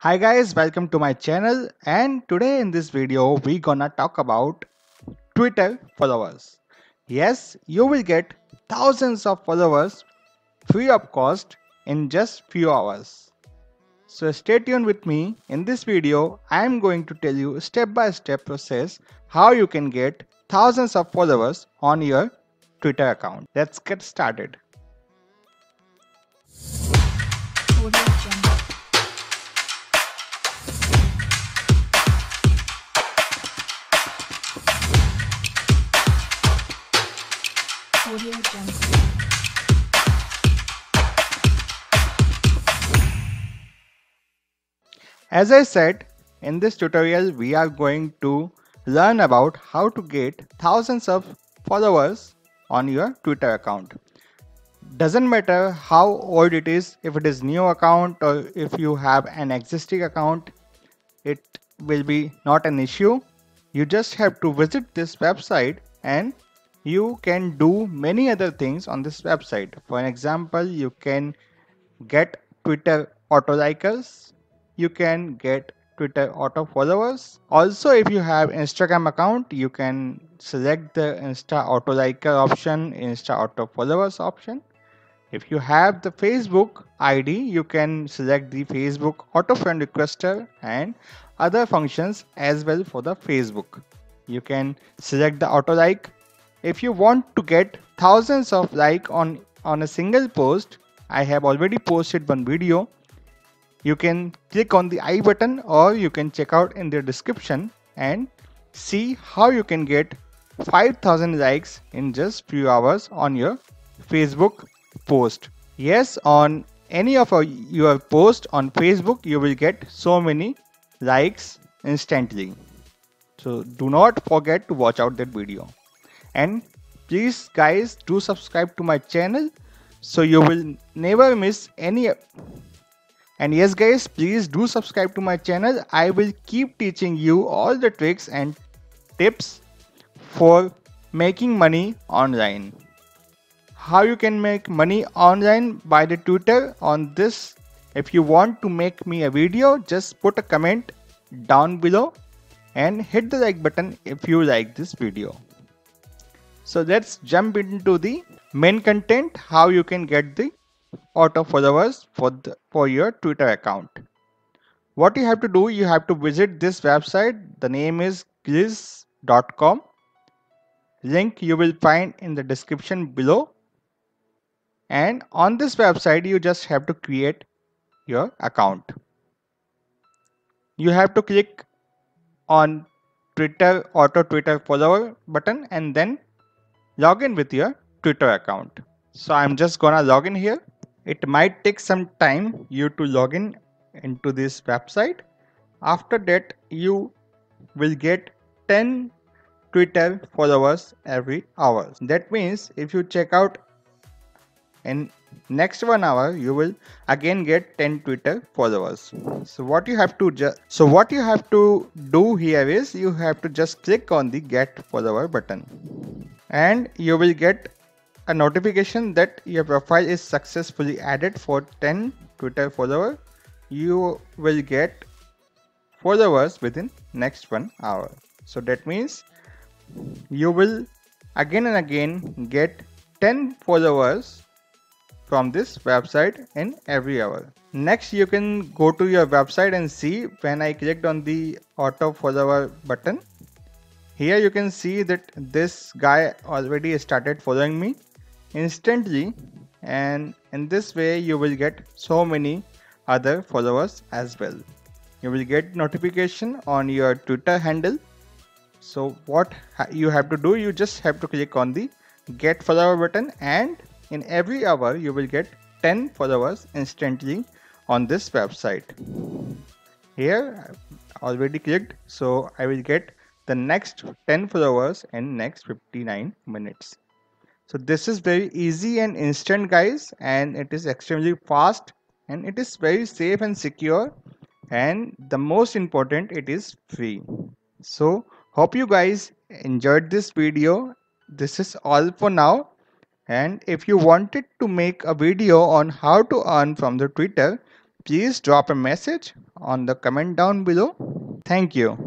Hi guys, welcome to my channel, and today in this video we gonna talk about Twitter followers. Yes, you will get thousands of followers free of cost in just few hours. So stay tuned with me. In this video I am going to tell you step by step process how you can get thousands of followers on your Twitter account. Let's get started. Audio Jungle. Audio Jungle. As I said, in this tutorial we are going to learn about how to get thousands of followers on your Twitter account. Doesn't matter how old it is, if it is new account or if you have an existing account, it will be not an issue. You just have to visit this website and you can do many other things on this website. For an example, you can get Twitter auto likers, you can get Twitter auto followers. Also, if you have Instagram account, you can select the Insta auto liker option, Insta auto followers option. If you have the Facebook ID, you can select the Facebook auto friend requester and other functions as well for the Facebook. You can select the auto like. If you want to get thousands of like on a single post, I have already posted one video. You can click on the I button or you can check out in the description and see how you can get 5,000 likes in just few hours on your Facebook post. Yes, on any of your post on Facebook, you will get so many likes instantly. So do not forget to watch out that video. And please guys do subscribe to my channel so you will never miss any. And yes guys, please do subscribe to my channel. I will keep teaching you all the tricks and tips for making money online. How you can make money online by the Twitter on this. If you want to make me a video, just put a comment down below and hit the like button if you like this video. So let's jump into the main content, how you can get the auto followers for your Twitter account. What you have to do, you have to visit this website. The name is gliz.com. Link you will find in the description below. And on this website you just have to create your account. You have to click on Twitter auto Twitter follower button and then log in with your Twitter account. So I'm just gonna log in here. It might take some time you to log in into this website. After that you will get 10 Twitter followers every hour. That means if you check out in next 1 hour, you will again get 10 Twitter followers. So what you have to do here is you have to just click on the get follower button and you will get a notification that your profile is successfully added for 10 Twitter followers. You will get followers within next 1 hour. So that means you will again and again get 10 followers from this website in every hour. Next, you can go to your website and see when I clicked on the auto follower button. Here you can see that this guy already started following me instantly, and in this way you will get so many other followers as well. You will get notification on your Twitter handle. So what you have to do, you just have to click on the get follower button and in every hour you will get 10 followers instantly on this website. Here I already clicked, so I will get the next 10 followers in next 59 minutes. So this is very easy and instant guys, and it is extremely fast and it is very safe and secure, and the most important, it is free. So hope you guys enjoyed this video. This is all for now. And if you wanted to make a video on how to earn from the Twitter, please drop a message on the comment down below. Thank you.